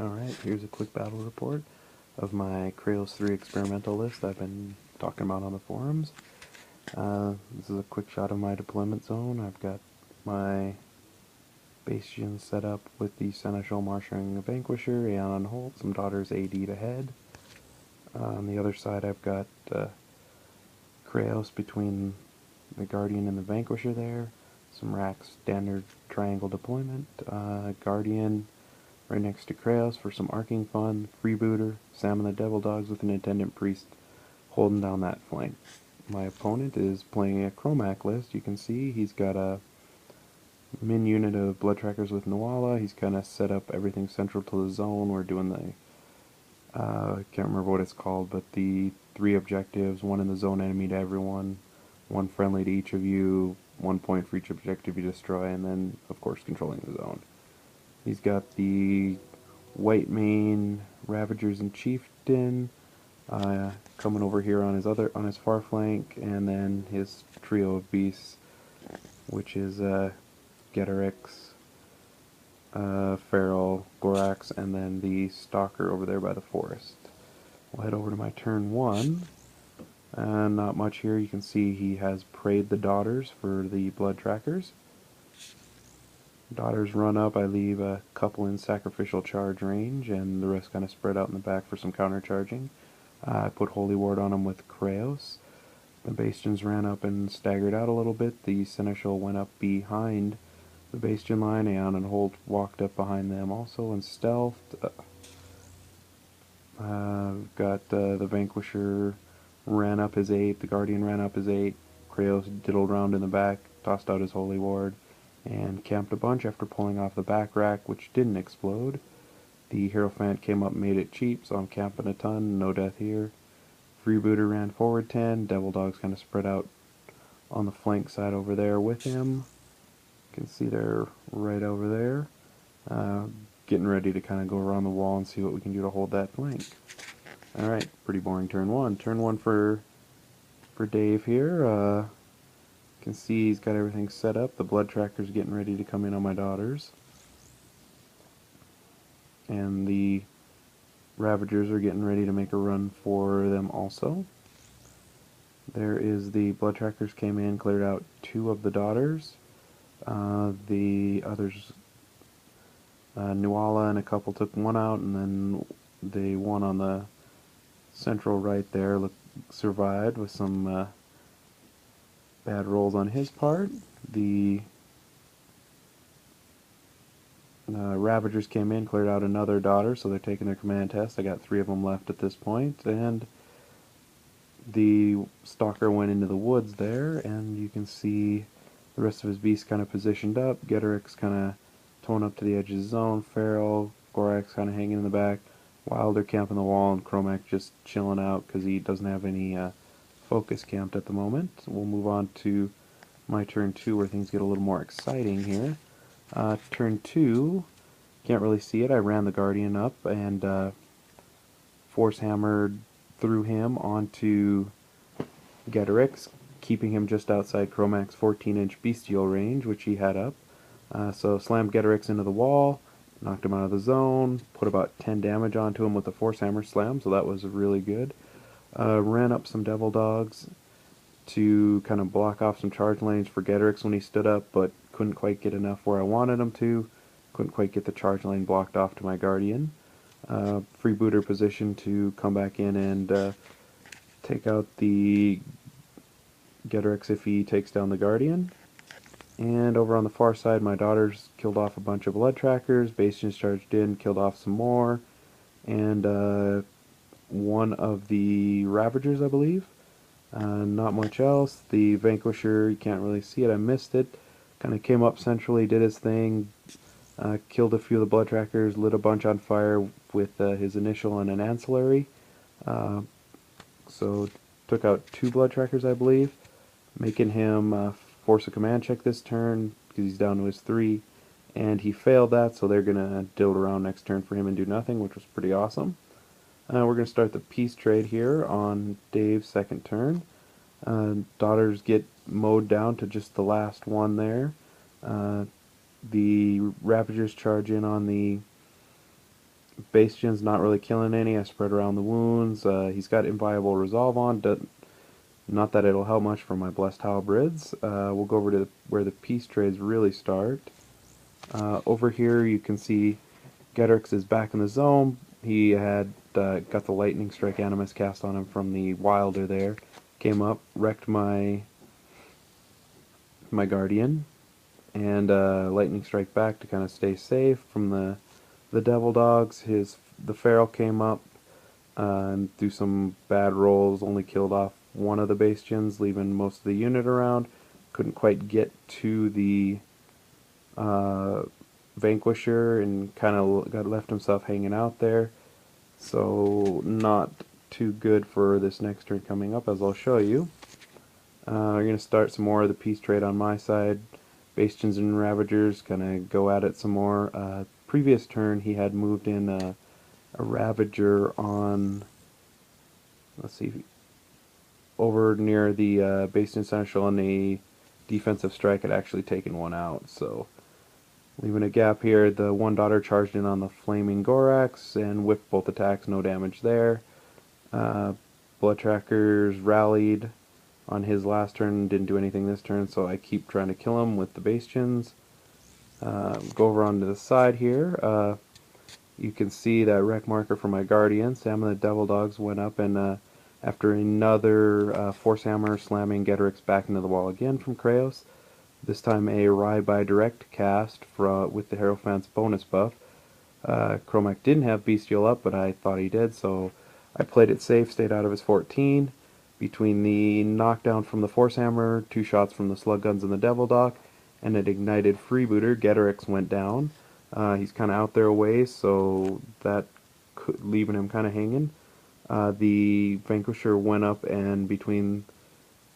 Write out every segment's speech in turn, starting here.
Alright, here's a quick battle report of my Kreoss3 experimental list I've been talking about on the forums. This is a quick shot of my deployment zone. I've got my bastion set up with the Seneschal marshalling a Vanquisher, Aeon on hold, some daughters AD to head. On the other side I've got Kreoss between the Guardian and the Vanquisher there, some racks standard triangle deployment, Guardian right next to Kreoss for some arcing fun, freebooter, Sam and the Devil Dogs with an attendant priest holding down that flank. My opponent is playing a Chromac list. You can see he's got a min unit of blood trackers with Nuala. He's kind of set up everything central to the zone. We're doing the I can't remember what it's called, but the 3 objectives, 1 in the zone enemy to everyone, 1 friendly to each of you, 1 point for each objective you destroy, and then of course controlling the zone. He's got the white mane Ravagers and Chieftain coming over here on his far flank, and then his trio of beasts, which is Getorix, Feral, Gorax, and then the Stalker over there by the forest. We'll head over to my turn 1. Not much here. You can see he has prayed the daughters for the blood trackers. Daughters run up, I leave a couple in sacrificial charge range, and the rest kind of spread out in the back for some countercharging. I put Holy Ward on them with Kreoss. The Bastions ran up and staggered out a little bit. The Seneschal went up behind the Bastion line. Aeon and Holt walked up behind them also and stealthed. Got the Vanquisher ran up his 8. The Guardian ran up his 8. Kreoss diddled around in the back, tossed out his Holy Ward, and camped a bunch after pulling off the back rack, which didn't explode. The Hierophant came up and made it cheap, so I'm camping a ton, no death here. Freebooter ran forward 10, Devil Dogs kind of spread out on the flank side over there with him. You can see they're right over there. Getting ready to kind of go around the wall and see what we can do to hold that flank. Alright, pretty boring turn 1. Turn 1 for Dave here. You can see he's got everything set up. The blood tracker's getting ready to come in on my daughters. And the Ravagers are getting ready to make a run for them also. There is the blood trackers came in, cleared out 2 of the daughters. The others, Nuala and a couple took 1 out, and then the one on the central right there survived with some bad rolls on his part. The Ravagers came in, cleared out another daughter, so they're taking their command test. I got 3 of them left at this point, and the Stalker went into the woods there, and you can see the rest of his beasts kind of positioned up. Getorix kind of towing up to the edge of the zone. Feral, Gorax kind of hanging in the back. Wilder camping the wall, and Chromac just chilling out because he doesn't have any focus camped at the moment. We'll move on to my turn 2 where things get a little more exciting here. Turn 2, can't really see it. I ran the Guardian up and force hammered through him onto Getorix, keeping him just outside Chromac's 14-inch bestial range, which he had up. So slammed Getorix into the wall, knocked him out of the zone, put about 10 damage onto him with the force hammer slam, so that was really good. Ran up some Devil Dogs to kind of block off some charge lanes for Getorix when he stood up, but couldn't quite get enough where I wanted him to. Couldn't quite get the charge lane blocked off to my Guardian. Freebooter position to come back in and take out the Getorix if he takes down the Guardian. And over on the far side, my daughters killed off a bunch of blood trackers. Bastions charged in, killed off some more. And one of the Ravagers, I believe. Not much else. The Vanquisher, you can't really see it. I missed it. Kind of came up centrally, did his thing. Killed a few of the blood trackers, lit a bunch on fire with his initial and an ancillary. So took out 2 blood trackers, I believe, making him force a command check this turn because he's down to his 3. And he failed that, so they're going to diddle around next turn for him and do nothing, which was pretty awesome. We're going to start the peace trade here on Dave's second turn. Daughters get mowed down to just the last one there. The Ravagers charge in on the Bastion's not really killing any. I spread around the wounds. He's got Inviolable Resolve on. Not that it'll help much for my Blessed Halberds. We'll go over to where the peace trades really start. Over here you can see Gedrix is back in the zone. He had got the Lightning Strike Animus cast on him from the Wilder there. Came up, wrecked my Guardian, and Lightning Strike back to kind of stay safe from the Devil Dogs. The Feral came up and through some bad rolls, only killed off one of the Bastions, leaving most of the unit around. Couldn't quite get to the Vanquisher and kind of got left himself hanging out there. So not too good for this next turn coming up, as I'll show you. We're going to start some more of the peace trade on my side. Bastions and Ravagers kind of go at it some more. Previous turn he had moved in a Ravager on, let's see, over near the Bastion Seneschal, and a defensive strike had actually taken one out. So leaving a gap here, the one daughter charged in on the Flaming Gorax and whiffed both attacks, no damage there. Blood Trackers rallied on his last turn, didn't do anything this turn, so I keep trying to kill him with the Bastions. Go over onto the side here. You can see that wreck marker for my Guardian. Sam and the Devil Dogs went up, and after another Force Hammer slamming Gedrix back into the wall again from Kreoss. This time a Ride by Direct cast with the Hierophant's bonus buff. Chromac didn't have Bestial up, but I thought he did, so I played it safe, stayed out of his 14. Between the knockdown from the Force Hammer, 2 shots from the Slug Guns and the Devil Dog, and an ignited Freebooter, Gedrix went down. He's kind of out there a ways, so that leaving him kind of hanging. The Vanquisher went up, and between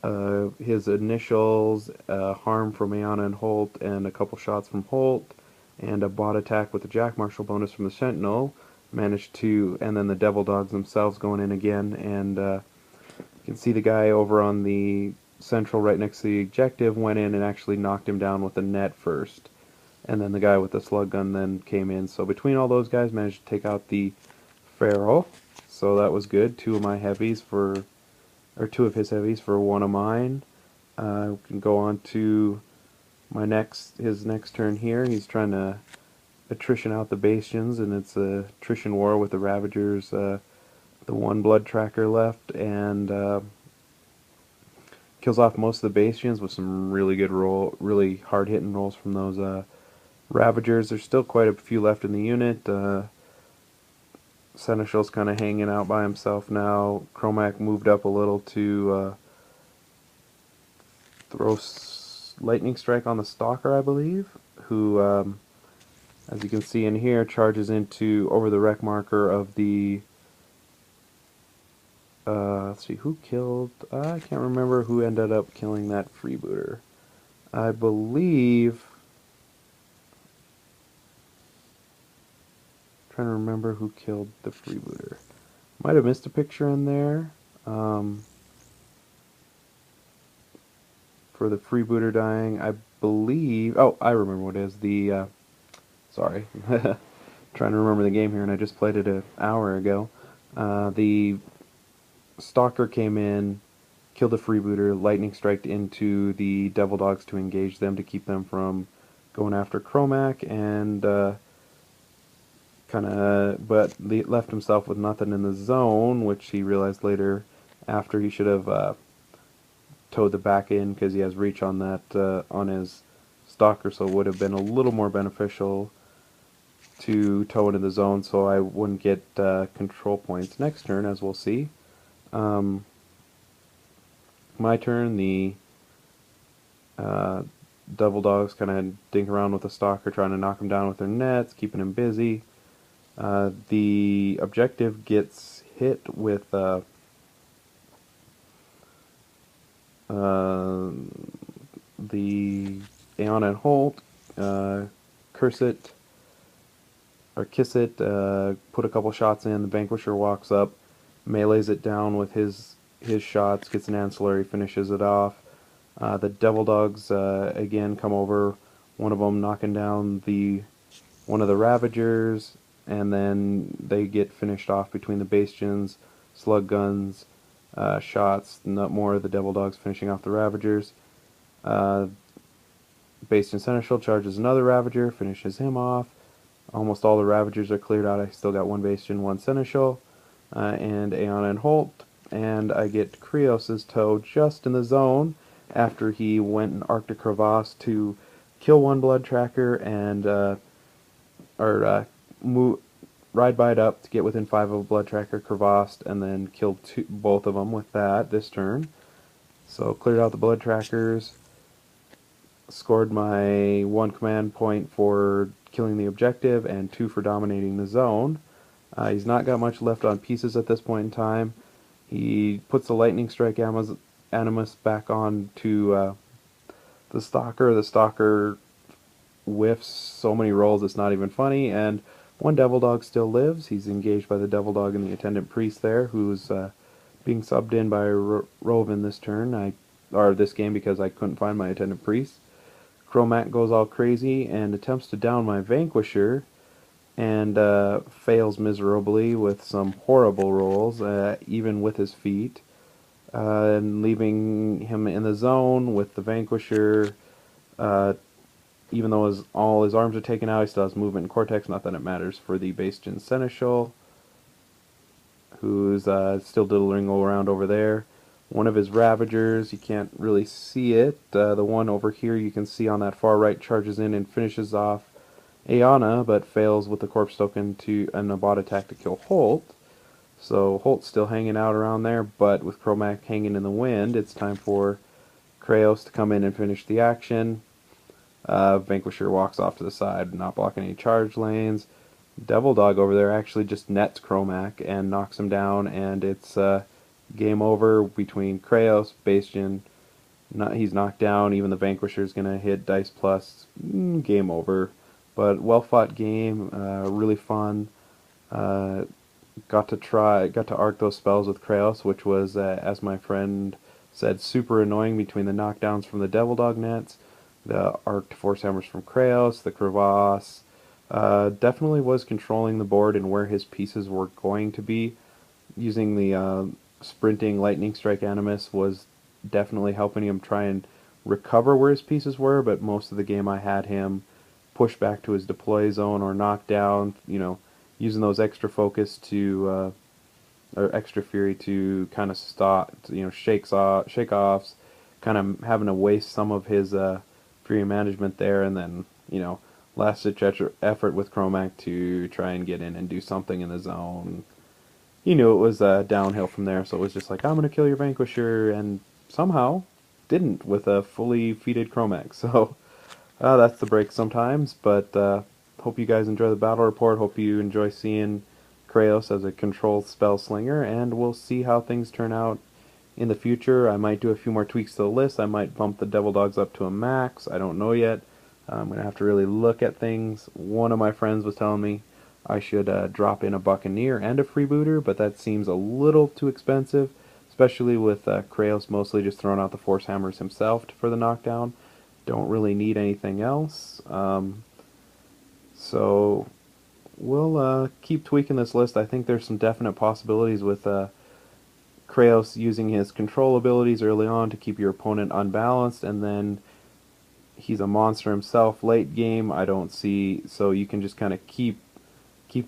his initials, harm from Aeona and Holt, and a couple shots from Holt, and a bot attack with the Jack Marshall bonus from the Sentinel, managed to, and then the Devil Dogs themselves going in again, and you can see the guy over on the central right next to the objective went in and actually knocked him down with a net first. And then the guy with the slug gun then came in. So between all those guys, managed to take out the Feral. So that was good. Two of his heavies for one of mine. We can go on to his next turn here. He's trying to attrition out the Bastions, and it's a attrition war with the Ravagers. The one blood tracker left, and kills off most of the Bastions with some really good really hard hitting rolls from those Ravagers. There's still quite a few left in the unit. Seneschal's kind of hanging out by himself now. Chromac moved up a little to throw Lightning Strike on the Stalker, I believe, who, as you can see in here, charges over the wreck marker of the let's see, who killed... I can't remember who ended up killing that freebooter. I believe... I'm trying to remember who killed the freebooter. Might have missed a picture in there. For the freebooter dying, I believe... Oh, I remember what it is. The... sorry. Trying to remember the game here, and I just played it an hour ago. The Stalker came in, killed the freebooter, lightning striked into the Devil Dogs to engage them to keep them from going after Chromac, and but left himself with nothing in the zone, which he realized later after he should have towed the back in because he has reach on that on his Stalker, so it would have been a little more beneficial to tow into the zone so I wouldn't get control points next turn, as we'll see. My turn, the Devil Dogs kind of dink around with the Stalker, trying to knock him down with their nets, keeping him busy. The objective gets hit with the Aeon and Holt, curse it, or kiss it, put a couple shots in, the Vanquisher walks up, melees it down with his shots, gets an ancillary, finishes it off. The Devil Dogs again come over, one of them knocking down one of the Ravagers, and then they get finished off between the bastions, slug guns, shots, not more of the devil dogs finishing off the ravagers. Bastion Seneschal charges another ravager, finishes him off. Almost all the ravagers are cleared out. I still got one bastion, one Seneschal, and Aeona and Holt, and I get Kreoss' toe just in the zone after he went and arced a crevasse to kill one blood tracker and ride by it up to get within 5 of a blood tracker, crevassed, and then killed both of them with that this turn. So cleared out the blood trackers, scored my 1 command point for killing the objective and 2 for dominating the zone. He's not got much left on pieces at this point in time. He puts the lightning strike animus back on to the stalker. The stalker whiffs so many rolls it's not even funny, and one devil dog still lives. He's engaged by the devil dog and the attendant priest there, who's being subbed in by Rovin this turn, or this game, because I couldn't find my attendant priest. Kromak goes all crazy and attempts to down my Vanquisher, and fails miserably with some horrible rolls, even with his feet, and leaving him in the zone with the Vanquisher. Even though all his arms are taken out, he still has movement and Cortex, not that it matters for the Bastion Seneschal, who's still diddling around over there. One of his Ravagers, you can't really see it, the one over here you can see on that far right, charges in and finishes off Aeona, but fails with the Corpse Token to an Abad attack to kill Holt. So Holt's still hanging out around there, but with Kromak hanging in the wind, it's time for Kreoss to come in and finish the action. Vanquisher walks off to the side, not blocking any charge lanes. Devil Dog over there actually just nets Kromak and knocks him down, and it's game over between Kreoss, Bastion. He's knocked down. Even the Vanquisher's gonna hit Dice Plus. Game over. But well fought game, really fun. Got to arc those spells with Kreoss, which was, as my friend said, super annoying between the knockdowns from the Devil Dog nets, the arced Force Hammers from Kreoss, the crevasse. Definitely was controlling the board and where his pieces were going to be. Using the sprinting Lightning Strike Animus was definitely helping him try and recover where his pieces were, but most of the game I had him push back to his deploy zone or knock down, using those extra focus to, or extra fury to kind of stop, shake-offs, kind of having to waste some of his fury management there, and then, last-ditch effort with Kromak to try and get in and do something in the zone. He knew it was downhill from there, so it was just like, I'm going to kill your Vanquisher, and somehow didn't with a fully feated Kromak. So that's the break sometimes, but hope you guys enjoy the battle report. Hope you enjoy seeing Kreoss as a control spell slinger, and we'll see how things turn out in the future. I might do a few more tweaks to the list. I might bump the Devil Dogs up to a max. I don't know yet. I'm going to have to really look at things. One of my friends was telling me I should drop in a Buccaneer and a Freebooter, but that seems a little too expensive, especially with Kreoss mostly just throwing out the Force Hammers himself for the knockdown. Don't really need anything else. So we'll keep tweaking this list. I think there's some definite possibilities with Kreoss using his control abilities early on to keep your opponent unbalanced, and then he's a monster himself late game. I don't see, so you can just kind of keep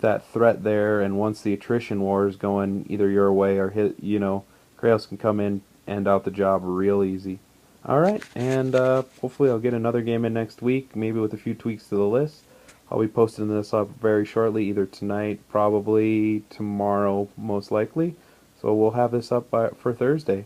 that threat there, and once the attrition war is going either your way or Kreoss can come in and out the job real easy. Alright, and hopefully I'll get another game in next week, maybe with a few tweaks to the list. I'll be posting this up very shortly, either tonight, probably tomorrow, most likely. So we'll have this up for Thursday.